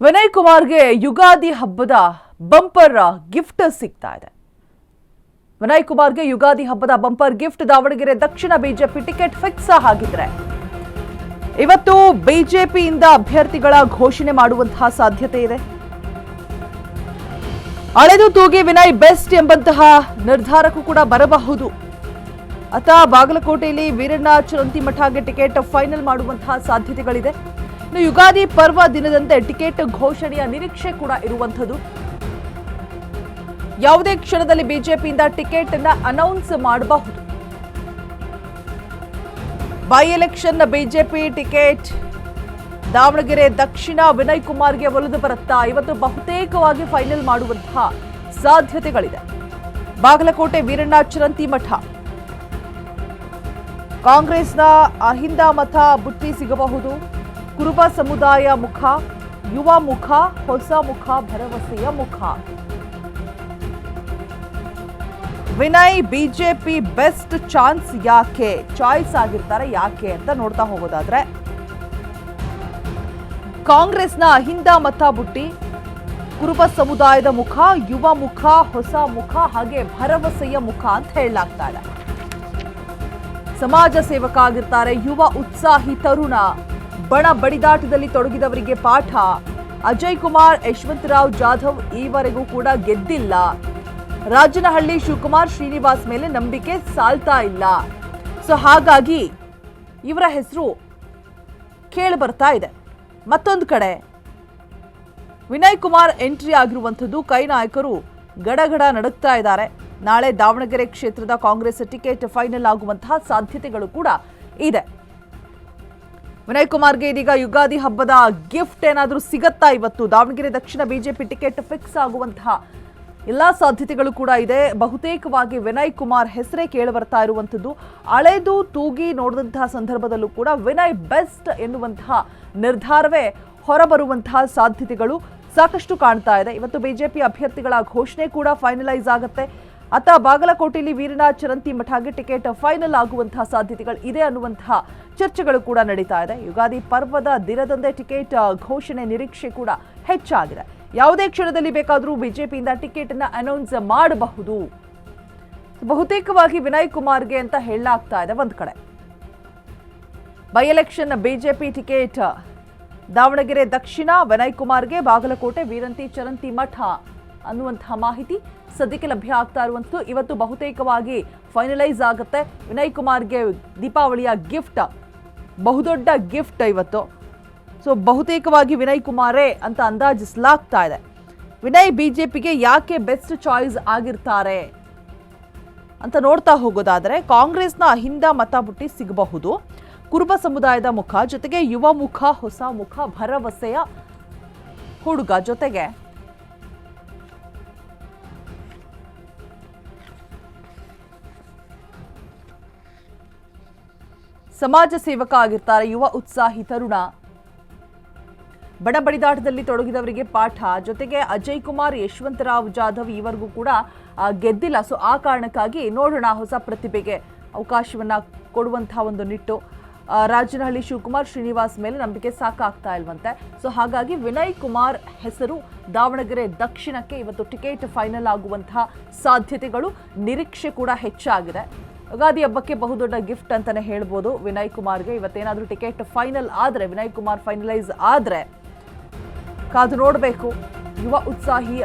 ವಿನಯ್ ಕುಮಾರ್ಗೆ ಯುಗಾದಿ ಹಬ್ಬದ bumper gift ಸಿಗ್ತಾ ಇದೆ. ವಿನಯ್ ಕುಮಾರ್ಗೆ ಯುಗಾದಿ ಹಬ್ಬದ ಬಂಪರ್ ಗಿಫ್ಟ್ ದಾವಣಗೆರೆ ದಕ್ಷಿಣ ಬಿಜೆಪಿ ಟಿಕೆಟ್ ಫಿಕ್ಸ್ ಆಗಿದ್ರೆ ಇವತ್ತು ಬಿಜೆಪಿಯಿಂದ ಅಭ್ಯರ್ಥಿಗಳ ಘೋಷಣೆ ಮಾಡುವಂತಹ ಸಾಧ್ಯತೆ ಇದೆ. ಅಳೆದು ತೂಗಿ ವಿನಯ್ ಬೆಸ್ಟ್ ಎಂಬಂತಹ ನಿರ್ಧಾರಕ್ಕೂ ಕೂಡ ಬರಬಹುದು. ಅಥವಾ ಬಾಗಲಕೋಟೆಯಲ್ಲಿ ವೀರಣ್ಣ ಚರಂತಿಮಠಗೆ ಟಿಕೆಟ್ ಫೈನಲ್ ಮಾಡುವಂತಹ ಸಾಧ್ಯತೆಗಳಿದೆ. ಯುಗಾದಿ ಪರ್ವ ದಿನದಂತೆ ಟಿಕೆಟ್ ಘೋಷಣೆಯ ನಿರೀಕ್ಷೆ ಕೂಡ ಇರುವಂಥದ್ದು. ಯಾವುದೇ ಕ್ಷಣದಲ್ಲಿ ಬಿಜೆಪಿಯಿಂದ ಟಿಕೆಟ್ ಅನ್ನ ಅನೌನ್ಸ್ ಮಾಡಬಹುದು. By election BJP ticket Davanagere ದಕ್ಷಿಣ ವಿನಯ್ ಕುಮಾರ್ಗೆ ಒಲಿದು ಬರುತ್ತಾ ಇವತ್ತು ಬಹುತೇಕವಾಗಿ ಫೈನಲ್ ಮಾಡುವಂತಹ ಸಾಧ್ಯತೆಗಳಿದೆ. ಬಾಗಲಕೋಟೆ ವೀರಣ್ಣ ಚರಂತಿಮಠ, ಕಾಂಗ್ರೆಸ್ನ ಅಹಿಂದ ಮತ ಬುಟ್ಟಿ ಸಿಗಬಹುದು. ಕುರುಬ ಸಮುದಾಯ ಮುಖ, ಯುವ ಮುಖ, ಹೊಸ ಮುಖ, ಭರವಸೆಯ ಮುಖ. ವಿನಯ್ ಬಿಜೆಪಿ ಬೆಸ್ಟ್ ಚಾನ್ಸ್ ಯಾಕೆ ಚಾಯ್ಸ್ ಆಗಿರ್ತಾರೆ ಯಾಕೆ ಅಂತ ನೋಡ್ತಾ ಹೋಗೋದಾದ್ರೆ, ಕಾಂಗ್ರೆಸ್ನ ಅಹಿಂದ ಮತ ಬುಟ್ಟಿ, ಕುರುಬ ಸಮುದಾಯದ ಮುಖ, ಯುವ ಮುಖ, ಹೊಸ ಮುಖ, ಹಾಗೆ ಭರವಸೆಯ ಮುಖ ಅಂತ ಹೇಳಲಾಗ್ತಾ ಇದೆ. ಸಮಾಜ ಸೇವಕ ಆಗಿರ್ತಾರೆ, ಯುವ ಉತ್ಸಾಹಿ ತರುಣ, ಬಣ ಬಡಿದಾಟದಲ್ಲಿ ತೊಡಗಿದವರಿಗೆ ಪಾಠ. ಅಜಯ್ ಕುಮಾರ್, ಯಶವಂತರಾವ್ ಜಾಧವ್ ಈವರೆಗೂ ಕೂಡ ಗೆದ್ದಿಲ್ಲ. ರಾಜನಹಳ್ಳಿ ಶಿವಕುಮಾರ್, ಶ್ರೀನಿವಾಸ್ ಮೇಲೆ ನಂಬಿಕೆ ಸಾಲ್ತಾ ಇಲ್ಲ. ಸೊ ಹಾಗಾಗಿ ಇವರ ಹೆಸರು ಕೇಳಿ ಬರ್ತಾ ಇದೆ. ಮತ್ತೊಂದು ಕಡೆ ವಿನಯ್ ಕುಮಾರ್ ಎಂಟ್ರಿ ಆಗಿರುವಂಥದ್ದು ಕೈ ನಾಯಕರು ಗಡಗಡ ನಡುಗ್ತಾ ಇದ್ದಾರೆ. ನಾಳೆ ದಾವಣಗೆರೆ ಕ್ಷೇತ್ರದ ಕಾಂಗ್ರೆಸ್ ಟಿಕೆಟ್ ಫೈನಲ್ ಆಗುವಂತಹ ಸಾಧ್ಯತೆಗಳು ಕೂಡ ಇದೆ. ವಿನಯ್ ಕುಮಾರ್ಗೆ ಇದೀಗ ಯುಗಾದಿ ಹಬ್ಬದ ಗಿಫ್ಟ್ ಏನಾದರೂ ಸಿಗತ್ತಾ? ಇವತ್ತು ದಾವಣಗೆರೆ ದಕ್ಷಿಣ ಬಿಜೆಪಿ ಟಿಕೆಟ್ ಫಿಕ್ಸ್ ಆಗುವಂತಹ ಎಲ್ಲಾ ಸಾಧ್ಯತೆಗಳು ಕೂಡ ಇದೆ. ಬಹುತೇಕವಾಗಿ ವಿನಯ್ ಕುಮಾರ್ ಹೆಸರೇ ಕೇಳಿ ಬರ್ತಾ ಇರುವಂಥದ್ದು. ಅಳೆದು ತೂಗಿ ನೋಡಿದಂತಹ ಸಂದರ್ಭದಲ್ಲೂ ಕೂಡ ವಿನಯ್ ಬೆಸ್ಟ್ ಎನ್ನುವಂತಹ ನಿರ್ಧಾರವೇ ಹೊರಬರುವಂತಹ ಸಾಧ್ಯತೆಗಳು ಸಾಕಷ್ಟು ಕಾಣ್ತಾ ಇದೆ. ಇವತ್ತು ಬಿಜೆಪಿ ಅಭ್ಯರ್ಥಿಗಳ ಘೋಷಣೆ ಕೂಡ ಫೈನಲೈಸ್ ಆಗುತ್ತೆ. ಅತ್ತ ಬಾಗಲಕೋಟೆಯಲ್ಲಿ ವೀರಣ್ಣ ಚರಂತಿಮಠಗೆ ಟಿಕೆಟ್ ಫೈನಲ್ ಆಗುವಂತಹ ಸಾಧ್ಯತೆಗಳು ಇದೆ ಅನ್ನುವಂತಹ ಚರ್ಚೆಗಳು ಕೂಡ ನಡೀತಾ ಇದೆ. ಯುಗಾದಿ ಪರ್ವದ ದಿನದಂದೇ ಟಿಕೆಟ್ ಘೋಷಣೆ ನಿರೀಕ್ಷೆ ಕೂಡ ಹೆಚ್ಚಾಗಿದೆ. ಯಾವುದೇ ಕ್ಷಣದಲ್ಲಿ ಬೇಕಾದರೂ ಬಿಜೆಪಿಯಿಂದ ಟಿಕೆಟ್ ಅನ್ನ ಅನೌನ್ಸ್ ಮಾಡಬಹುದು. ಬಹುತೇಕವಾಗಿ ವಿನಯ್ ಕುಮಾರ್ಗೆ ಅಂತ ಹೇಳಲಾಗ್ತಾ ಇದೆ. ಒಂದ್ ಕಡೆ by election BJP ticket Davanagere ದಕ್ಷಿಣ ವಿನಯ್ ಕುಮಾರ್ಗೆ, ಬಾಗಲಕೋಟೆ ವೀರಂತಿ ಚರಂತಿಮಠ ಅನ್ನುವಂತಹ ಮಾಹಿತಿ ಸದ್ಯಕ್ಕೆ ಲಭ್ಯ ಆಗ್ತಾ ಇರುವಂಥದ್ದು. ಇವತ್ತು ಬಹುತೇಕವಾಗಿ ಫೈನಲೈಸ್ ಆಗುತ್ತೆ. ವಿನಯ್ ಕುಮಾರ್ಗೆ ದೀಪಾವಳಿಯ ಗಿಫ್ಟ್, ಬಹುದೊಡ್ಡ ಗಿಫ್ಟ್ ಇವತ್ತು. ಸೊ ಬಹುತೇಕವಾಗಿ ವಿನಯ್ ಕುಮಾರೇ ಅಂತ ಅಂದಾಜಿಸಲಾಗ್ತಾ ಇದೆ. ವಿನಯ್ ಬಿಜೆಪಿಗೆ ಯಾಕೆ ಬೆಸ್ಟ್ ಚಾಯ್ಸ್ ಆಗಿರ್ತಾರೆ ಅಂತ ನೋಡ್ತಾ ಹೋಗೋದಾದ್ರೆ, ಕಾಂಗ್ರೆಸ್ನ ಅಹಿಂದ ಮತ ಬುಟ್ಟಿ ಸಿಗಬಹುದು. ಕುರುಬ ಸಮುದಾಯದ ಮುಖ, ಜೊತೆಗೆ ಯುವ ಮುಖ, ಹೊಸ ಮುಖ, ಭರವಸೆಯ ಹುಡುಗ, ಜೊತೆಗೆ ಸಮಾಜ ಸೇವಕ ಆಗಿರ್ತಾರೆ, ಯುವ ಉತ್ಸಾಹಿ ತರುಣ, ಬಡ ಬಡಿದಾಟದಲ್ಲಿ ತೊಡಗಿದವರಿಗೆ ಪಾಠ. ಜೊತೆಗೆ ಅಜಯ್ ಕುಮಾರ್, ಯಶವಂತರಾವ್ ಜಾಧವ್ ಈವರೆಗೂ ಕೂಡ ಗೆದ್ದಿಲ್ಲ. ಸೊ ಆ ಕಾರಣಕ್ಕಾಗಿ ನೋಡೋಣ, ಹೊಸ ಪ್ರತಿಭೆಗೆ ಅವಕಾಶವನ್ನ ಕೊಡುವಂತಹ ಒಂದು ನಿಟ್ಟು. ರಾಜನಹಳ್ಳಿ ಶಿವಕುಮಾರ್, ಶ್ರೀನಿವಾಸ್ ಮೇಲೆ ನಂಬಿಕೆ ಸಾಕಾಗ್ತಾ ಇಲ್ವಂತೆ. ಸೊ ಹಾಗಾಗಿ ವಿನಯ್ ಕುಮಾರ್ ಹೆಸರು ದಾವಣಗೆರೆ ದಕ್ಷಿಣಕ್ಕೆ ಇವತ್ತು ಟಿಕೆಟ್ ಫೈನಲ್ ಆಗುವಂತಹ ಸಾಧ್ಯತೆಗಳು, ನಿರೀಕ್ಷೆ ಕೂಡ ಹೆಚ್ಚಾಗಿದೆ. ಯುಗಾದಿ ಹಬ್ಬಕ್ಕೆ ಬಹುದೊಡ್ಡ ಗಿಫ್ಟ್ ಅಂತಾನೆ ಹೇಳ್ಬೋದು ವಿನಯ್ ಕುಮಾರ್ಗೆ. ಇವತ್ತೇನಾದ್ರೂ ಟಿಕೆಟ್ ಫೈನಲ್ ಆದ್ರೆ, ವಿನಯ್ ಕುಮಾರ್ ಫೈನಲೈಸ್ ಆದ್ರೆ ಕಾದು ನೋಡಬೇಕು. ಯುವ ಉತ್ಸಾಹಿ